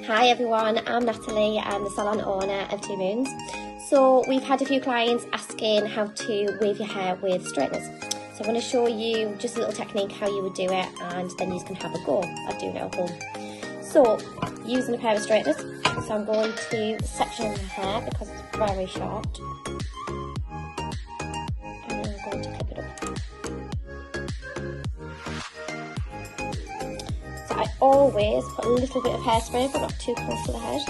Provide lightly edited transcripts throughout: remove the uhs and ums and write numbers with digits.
Hi everyone, I'm Natalie, I'm the salon owner of Two Moons. So we've had a few clients asking how to wave your hair with straighteners. So I'm going to show you just a little technique how you would do it, and then you can have a go at doing it at home. So using a pair of straighteners, so I'm going to section my hair because it's very short. And then I'm going to clip it up. So I always put a little bit of hairspray but not too close to the head.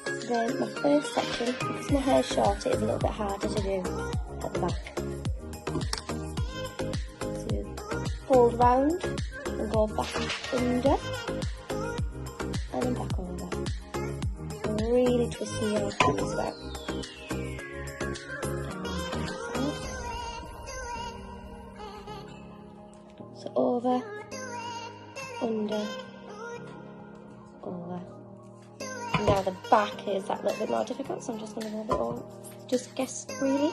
So then my first section, because my hair's short, it is a little bit harder to do at the back. So you fold round and go back under and then back over. And really twisting your head as well. So over, under, over. Now the back is that little bit more difficult, so I'm just going to move it all. Just guess really.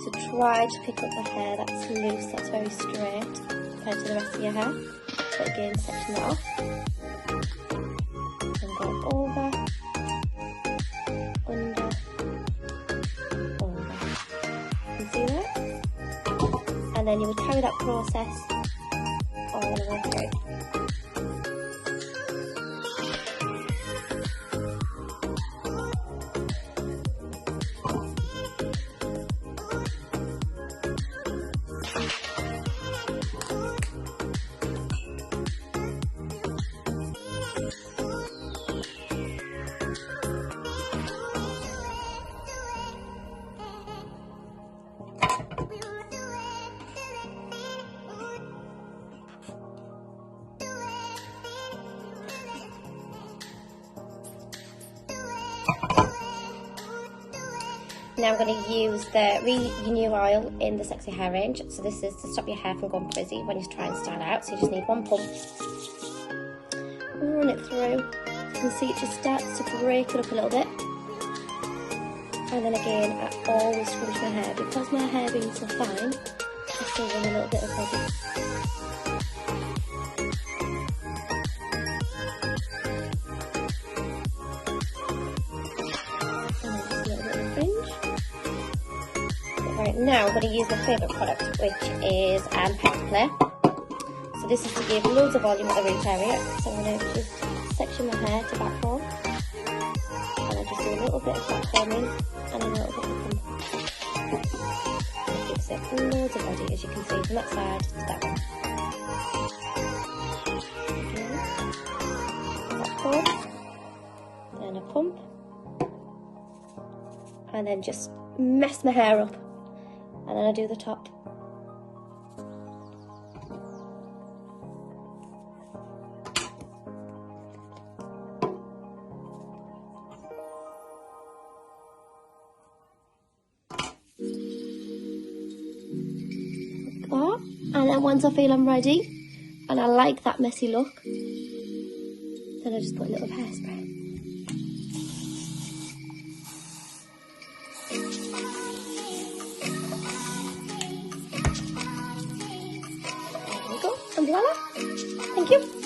So try to pick up the hair that's loose, that's very straight compared to the rest of your hair. But again, section that off. And go over, under, over. You see that? And then you would carry that process all the way through. Now I'm going to use the Renew oil in the Sexy Hair range. So this is to stop your hair from going frizzy when you try and style out. So you just need one pump. Run it through. You can see it just starts to break it up a little bit. And then again, I always scrunch my hair. Because my hair being so fine, I still run a little bit of product. Right, now I'm going to use my favourite product, which is Pet Play. So this is to give loads of volume at the root area. So I'm going to just section my hair to back home. And I just do a little bit of back combing and a little bit of comb. It gives it loads of body, as you can see, from that side to that one. Okay. Back comb. Then a pump. And then just mess my hair up. And then I do the top. Like that. And then once I feel I'm ready, and I like that messy look, then I just put a little hairspray. And voila! Thank you!